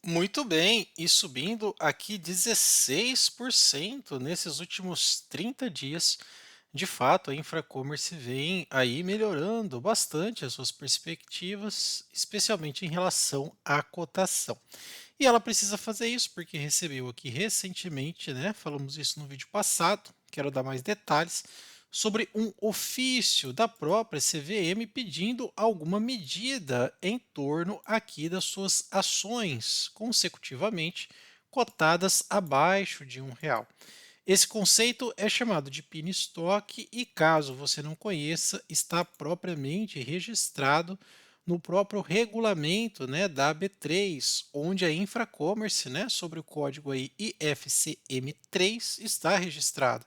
Muito bem, e subindo aqui 16% nesses últimos 30 dias. De fato, a Infracommerce vem aí melhorando bastante as suas perspectivas, especialmente em relação à cotação. E ela precisa fazer isso porque recebeu aqui recentemente, né? Falamos isso no vídeo passado, quero dar mais detalhes sobre um ofício da própria CVM pedindo alguma medida em torno aqui das suas ações consecutivamente cotadas abaixo de R$ 1. Esse conceito é chamado de penny stock e, caso você não conheça, está propriamente registrado no próprio regulamento, né, da B3, onde a Infracommerce, né, sobre o código aí IFCM3 está registrado.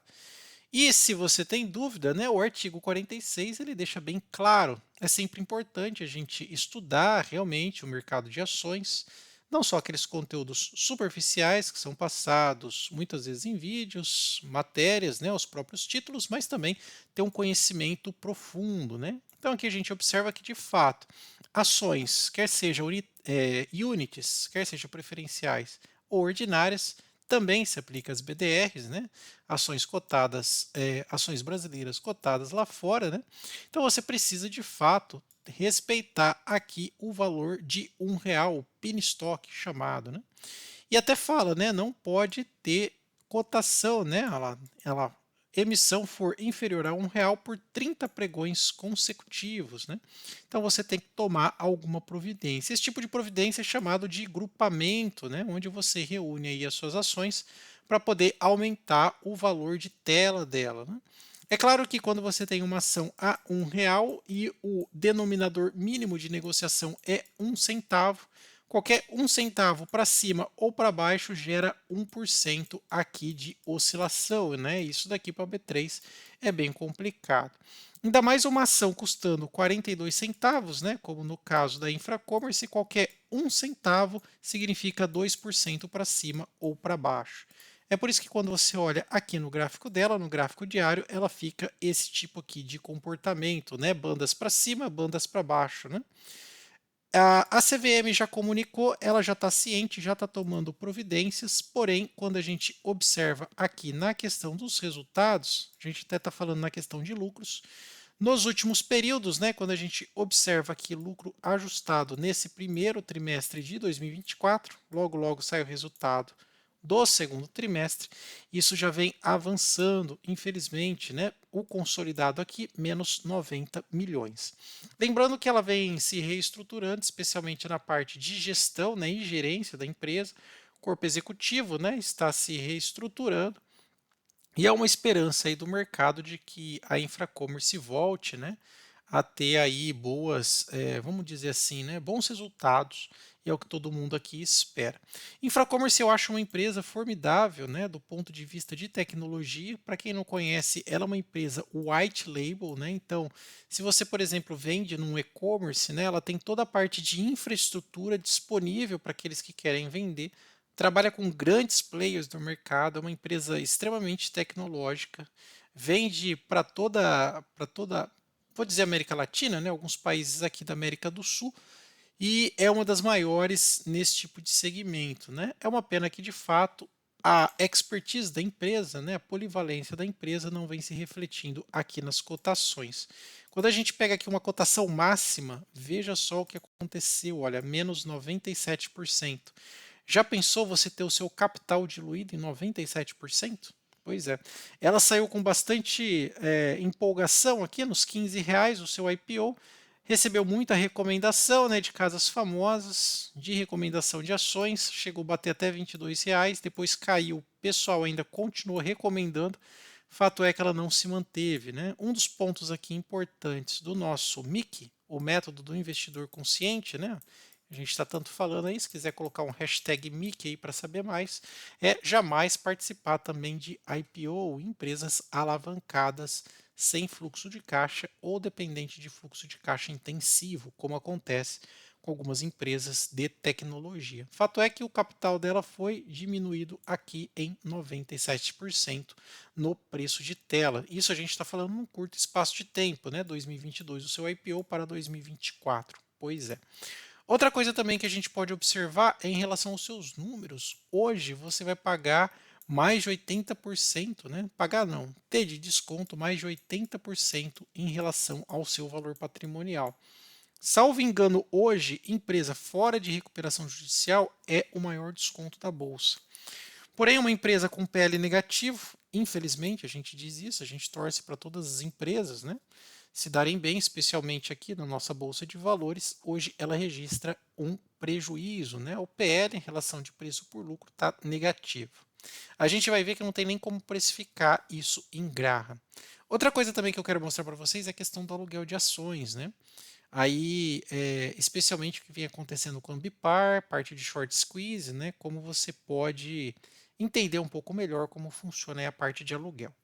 E se você tem dúvida, né, o artigo 46 ele deixa bem claro. É sempre importante a gente estudar realmente o mercado de ações, não só aqueles conteúdos superficiais que são passados muitas vezes em vídeos, matérias, né, os próprios títulos, mas também ter um conhecimento profundo, né? Então aqui a gente observa que de fato ações, quer sejam units, quer sejam preferenciais ou ordinárias, também se aplica às BDRs, né? Ações cotadas, ações brasileiras cotadas lá fora, né? Então você precisa de fato respeitar aqui o valor de R$ 1, o penny stock chamado, né? E até fala, né? Não pode ter cotação, né? Ela emissão for inferior a R$ 1 por 30 pregões consecutivos, né? Então você tem que tomar alguma providência. Esse tipo de providência é chamado de grupamento, né? Onde você reúne aí as suas ações para poder aumentar o valor de tela dela, né? É claro que quando você tem uma ação a R$ 1 e o denominador mínimo de negociação é 1 centavo, qualquer 1 centavo para cima ou para baixo gera 1% aqui de oscilação, né? Isso daqui para B3 é bem complicado. Ainda mais uma ação custando 42 centavos, né? Como no caso da Infracommerce, qualquer 1 centavo significa 2% para cima ou para baixo. É por isso que quando você olha aqui no gráfico dela, no gráfico diário, ela fica esse tipo aqui de comportamento, né? Bandas para cima, bandas para baixo, né? A CVM já comunicou, ela já está ciente, já está tomando providências, porém, quando a gente observa aqui na questão dos resultados, a gente até está falando na questão de lucros, nos últimos períodos, né, quando a gente observa aqui lucro ajustado nesse primeiro trimestre de 2024, logo logo sai o resultado do segundo trimestre, isso já vem avançando, infelizmente, né? O consolidado aqui, menos 90 milhões. Lembrando que ela vem se reestruturando, especialmente na parte de gestão, né, e gerência da empresa. O corpo executivo, né, está se reestruturando e há uma esperança aí do mercado de que a Infracommerce volte, né, a ter aí boas, vamos dizer assim, né, bons resultados, e é o que todo mundo aqui espera. Infracommerce eu acho uma empresa formidável, né, do ponto de vista de tecnologia. Para quem não conhece, ela é uma empresa white label, né? Então, se você, por exemplo, vende num e-commerce, né, ela tem toda a parte de infraestrutura disponível para aqueles que querem vender, trabalha com grandes players do mercado, é uma empresa extremamente tecnológica, vende para toda, vou dizer América Latina, né, alguns países aqui da América do Sul, e é uma das maiores nesse tipo de segmento, né? É uma pena que de fato a expertise da empresa, né, a polivalência da empresa não vem se refletindo aqui nas cotações. Quando a gente pega aqui uma cotação máxima, veja só o que aconteceu, olha, menos 97%. Já pensou você ter o seu capital diluído em 97%? Pois é. Ela saiu com bastante empolgação aqui nos R$ 15, o seu IPO. Recebeu muita recomendação, né, de casas famosas, de recomendação de ações. Chegou a bater até R$ 22, depois caiu. O pessoal ainda continuou recomendando. Fato é que ela não se manteve, né? Um dos pontos aqui importantes do nosso MIC, o método do investidor consciente, né? A gente está tanto falando aí, se quiser colocar um hashtag Mickey aí para saber mais, é jamais participar também de IPO, empresas alavancadas sem fluxo de caixa ou dependente de fluxo de caixa intensivo, como acontece com algumas empresas de tecnologia. Fato é que o capital dela foi diminuído aqui em 97% no preço de tela. Isso a gente está falando num curto espaço de tempo, né? 2022, o seu IPO para 2024. Pois é. Outra coisa também que a gente pode observar é em relação aos seus números. Hoje você vai pagar mais de 80%, né? Pagar não, ter de desconto mais de 80% em relação ao seu valor patrimonial. Salvo engano, hoje, empresa fora de recuperação judicial é o maior desconto da bolsa. Porém, uma empresa com PL negativo, infelizmente, a gente diz isso, a gente torce para todas as empresas, né, se darem bem, especialmente aqui na nossa bolsa de valores. Hoje ela registra um prejuízo, né? O PL em relação de preço por lucro está negativo. A gente vai ver que não tem nem como precificar isso em Graham. Outra coisa também que eu quero mostrar para vocês é a questão do aluguel de ações, né? Aí, especialmente o que vem acontecendo com o Ambipar, parte de short squeeze, né? Como você pode entender um pouco melhor como funciona aí a parte de aluguel.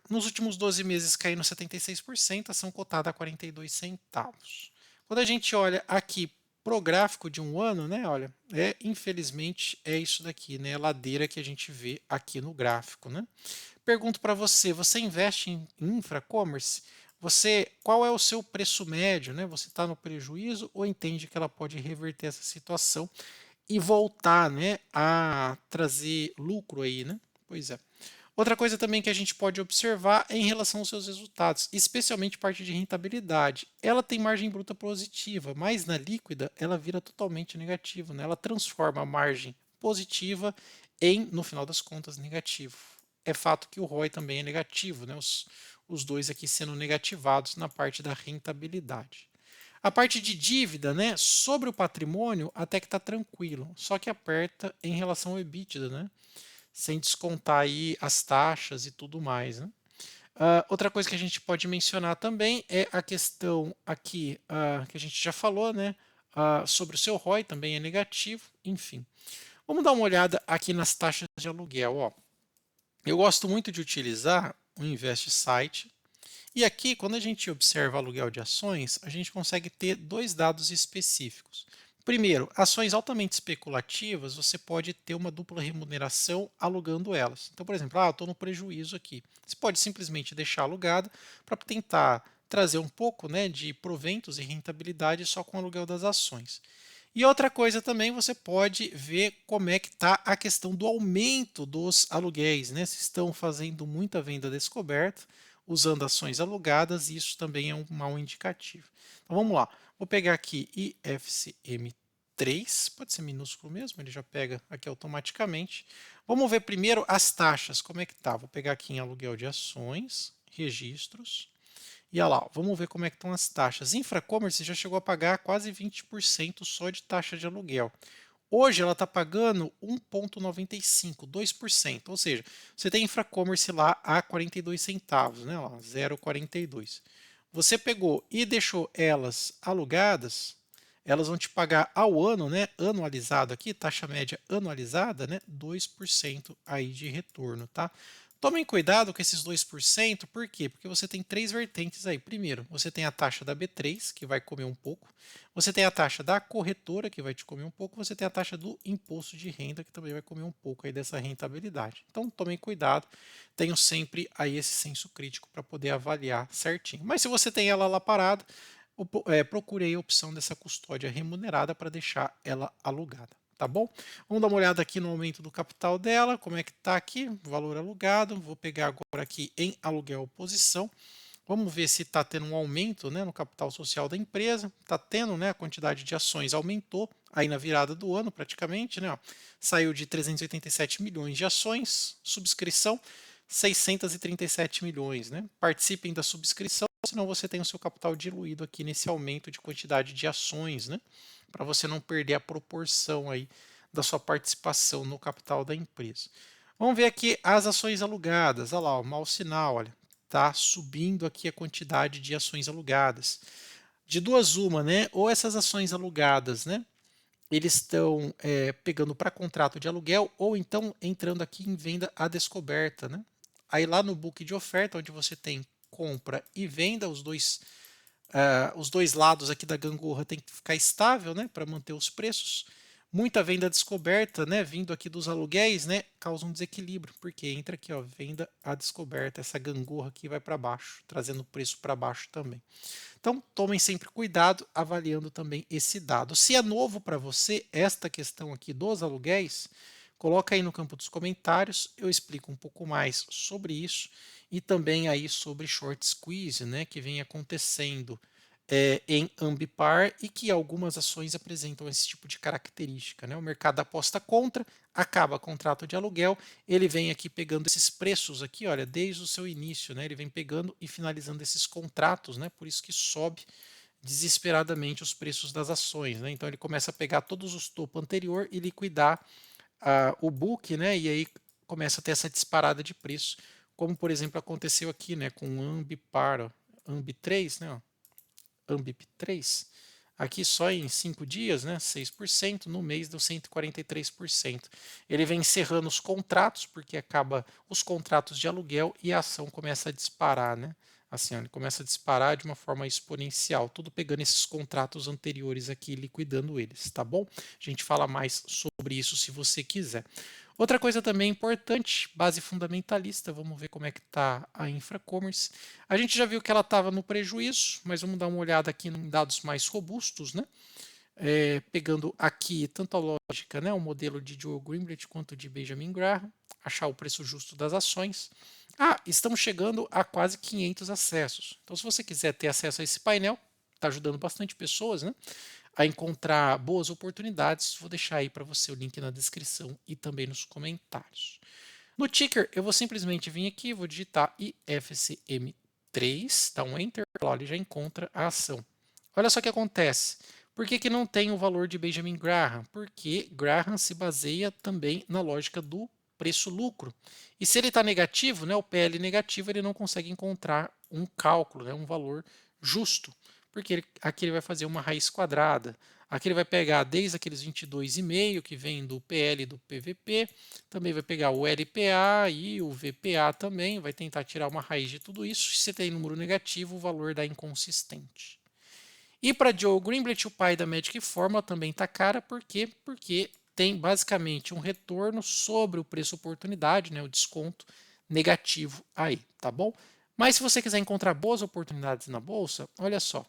Nos últimos 12 meses caindo 76%, ação cotada a 42 centavos. Quando a gente olha aqui pro gráfico de um ano, né? Olha, infelizmente é isso daqui, né? A ladeira que a gente vê aqui no gráfico, né? Pergunto para você, você investe em infra-commerce? Qual é o seu preço médio, né? Você está no prejuízo ou entende que ela pode reverter essa situação e voltar, né, a trazer lucro aí, né? Pois é. Outra coisa também que a gente pode observar é em relação aos seus resultados, especialmente parte de rentabilidade. Ela tem margem bruta positiva, mas na líquida ela vira totalmente negativa, né? Ela transforma a margem positiva em, no final das contas, negativo. É fato que o ROI também é negativo, né? Os dois aqui sendo negativados na parte da rentabilidade. A parte de dívida, né, sobre o patrimônio, até que está tranquilo, só que aperta em relação ao EBITDA, né? Sem descontar aí as taxas e tudo mais, né? Outra coisa que a gente pode mencionar também é a questão aqui que a gente já falou, né? Sobre o seu ROI também é negativo, enfim. Vamos dar uma olhada aqui nas taxas de aluguel. Ó. Eu gosto muito de utilizar o Invest Site. E aqui, quando a gente observa aluguel de ações, a gente consegue ter dois dados específicos. Primeiro, ações altamente especulativas, você pode ter uma dupla remuneração alugando elas. Então, por exemplo, eu estou no prejuízo aqui. Você pode simplesmente deixar alugado para tentar trazer um pouco, né, de proventos e rentabilidade só com o aluguel das ações. E outra coisa também, você pode ver como é que está a questão do aumento dos aluguéis, né? Se estão fazendo muita venda descoberta, usando ações alugadas, e isso também é um mau indicativo. Então vamos lá, vou pegar aqui IFCM3, pode ser minúsculo mesmo, ele já pega aqui automaticamente. Vamos ver primeiro as taxas, como é que tá? Vou pegar aqui em aluguel de ações, registros. E olha lá, vamos ver como é que estão as taxas. Infracommerce já chegou a pagar quase 20% só de taxa de aluguel. Hoje ela está pagando 1,95, 2%. Ou seja, você tem Infracommerce lá a 42 centavos, né? Lá, 0,42. Você pegou e deixou elas alugadas, elas vão te pagar ao ano, né? Anualizado aqui, taxa média anualizada, né? 2% aí de retorno, tá? Tomem cuidado com esses 2%, por quê? Porque você tem três vertentes aí. Primeiro, você tem a taxa da B3, que vai comer um pouco. Você tem a taxa da corretora, que vai te comer um pouco. Você tem a taxa do imposto de renda, que também vai comer um pouco aí dessa rentabilidade. Então, tomem cuidado. Tenham sempre aí esse senso crítico para poder avaliar certinho. Mas se você tem ela lá parada, procure aí a opção dessa custódia remunerada para deixar ela alugada. Tá bom? Vamos dar uma olhada aqui no aumento do capital dela, como é que está aqui, valor alugado. Vou pegar agora aqui em aluguel posição. Vamos ver se está tendo um aumento, né, no capital social da empresa. Está tendo, né, a quantidade de ações aumentou aí na virada do ano praticamente, né, ó. Saiu de 387 milhões de ações, subscrição 637 milhões, né? Participem da subscrição, senão você tem o seu capital diluído aqui nesse aumento de quantidade de ações, né? Para você não perder a proporção aí da sua participação no capital da empresa. Vamos ver aqui as ações alugadas. Olha lá, o mau sinal, olha, tá subindo aqui a quantidade de ações alugadas. De duas uma, né? Ou essas ações alugadas, né? Eles estão pegando para contrato de aluguel ou então entrando aqui em venda à descoberta, né? Aí lá no book de oferta, onde você tem compra e venda, os dois lados aqui da gangorra tem que ficar estável, né, para manter os preços. Muita venda descoberta, né, vindo aqui dos aluguéis, né, causa um desequilíbrio, porque entra aqui, ó, venda a descoberta, essa gangorra aqui vai para baixo, trazendo o preço para baixo também. Então, tomem sempre cuidado avaliando também esse dado. Se é novo para você esta questão aqui dos aluguéis, coloca aí no campo dos comentários, eu explico um pouco mais sobre isso e também aí sobre short squeeze, né, que vem acontecendo em Ambipar e que algumas ações apresentam esse tipo de característica, né? O mercado aposta contra, acaba contrato de aluguel, ele vem aqui pegando esses preços aqui, olha, desde o seu início, né? Ele vem pegando e finalizando esses contratos, né? Por isso que sobe desesperadamente os preços das ações, né? Então ele começa a pegar todos os topos anterior e liquidar o book, né? E aí começa a ter essa disparada de preço, como por exemplo aconteceu aqui, né? Com o Ambipar, ó, Ambi 3, né? Ó, Ambip 3, aqui só em 5 dias, né, 6%, no mês deu 143%. Ele vem encerrando os contratos, porque acaba os contratos de aluguel e a ação começa a disparar, né? Assim, ele começa a disparar de uma forma exponencial, tudo pegando esses contratos anteriores aqui e liquidando eles, tá bom? A gente fala mais sobre isso se você quiser. Outra coisa também importante, base fundamentalista, vamos ver como é que está a Infracommerce. A gente já viu que ela estava no prejuízo, mas vamos dar uma olhada aqui em dados mais robustos, né? Pegando aqui tanto a lógica, né, o modelo de Joe Greenblatt quanto de Benjamin Graham, achar o preço justo das ações. Estamos chegando a quase 500 acessos. Então, se você quiser ter acesso a esse painel, está ajudando bastante pessoas, né, a encontrar boas oportunidades. Vou deixar aí para você o link na descrição e também nos comentários. No ticker, eu vou simplesmente vir aqui, vou digitar IFCM3, dá um Enter, lá ele já encontra a ação. Olha só o que acontece. Por que, que não tem o valor de Benjamin Graham? Porque Graham se baseia também na lógica do preço-lucro. E se ele está negativo, né, o PL negativo, ele não consegue encontrar um cálculo, né, um valor justo. Porque aqui ele vai fazer uma raiz quadrada. Aqui ele vai pegar desde aqueles 22,5 que vem do PL e do PVP, também vai pegar o LPA e o VPA também, vai tentar tirar uma raiz de tudo isso. Se tem número negativo, o valor dá inconsistente. E para Joe Greenblatt, o pai da Magic Formula, também está cara, por quê? Porque tem basicamente um retorno sobre o preço oportunidade, né, o desconto negativo aí, tá bom? Mas se você quiser encontrar boas oportunidades na bolsa, olha só,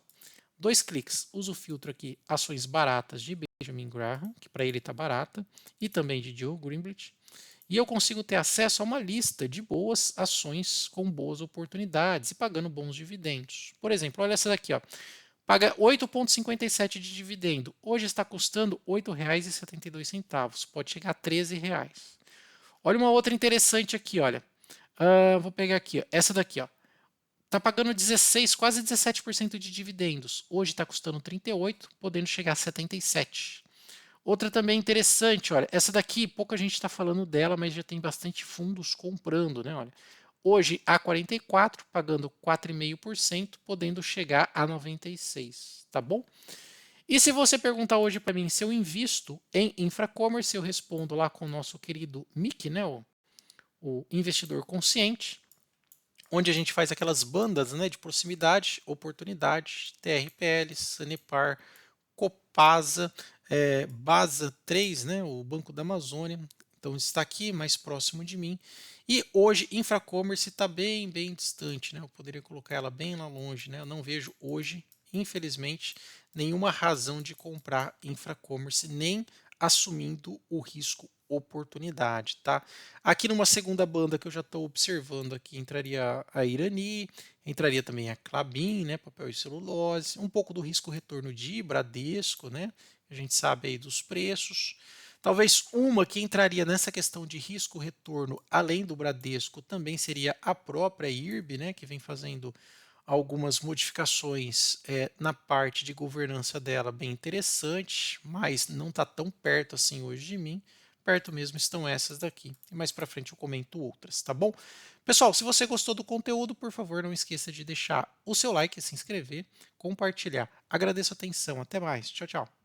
2 cliques, usa o filtro aqui, ações baratas de Benjamin Graham, que para ele está barata, e também de Joe Greenblatt, e eu consigo ter acesso a uma lista de boas ações com boas oportunidades e pagando bons dividendos. Por exemplo, olha essa daqui, ó, paga 8,57 de dividendo. Hoje está custando R$ 8,72. Pode chegar a R$ 13. Olha uma outra interessante aqui, olha. Vou pegar aqui, ó, essa daqui, ó. Está pagando 16, quase 17% de dividendos. Hoje está custando 38, podendo chegar a 77. Outra também interessante, olha, essa daqui pouca gente está falando dela, mas já tem bastante fundos comprando, né? Olha, hoje a 44, pagando 4,5%, podendo chegar a 96, tá bom? E se você perguntar hoje para mim se eu invisto em infracommerce, eu respondo lá com o nosso querido Mick, né? O investidor consciente, onde a gente faz aquelas bandas, né, de proximidade, oportunidade, TRPL, Sanepar, Copasa, Basa 3, né, o Banco da Amazônia. Então está aqui mais próximo de mim. E hoje Infracommerce está bem, bem distante, né? Eu poderia colocar ela bem lá longe, né? Eu não vejo hoje, infelizmente, nenhuma razão de comprar Infracommerce, nem assumindo o risco oportunidade, tá? Aqui numa segunda banda que eu já estou observando aqui, entraria a Irani, entraria também a Klabin, né, papel e celulose, um pouco do risco retorno de Bradesco, né? A gente sabe aí dos preços. Talvez uma que entraria nessa questão de risco retorno, além do Bradesco, também seria a própria IRB, né, que vem fazendo algumas modificações na parte de governança dela bem interessante, mas não está tão perto assim hoje de mim. Perto mesmo estão essas daqui. E mais para frente eu comento outras, tá bom? Pessoal, se você gostou do conteúdo, por favor, não esqueça de deixar o seu like, se inscrever, compartilhar. Agradeço a atenção. Até mais. Tchau, tchau.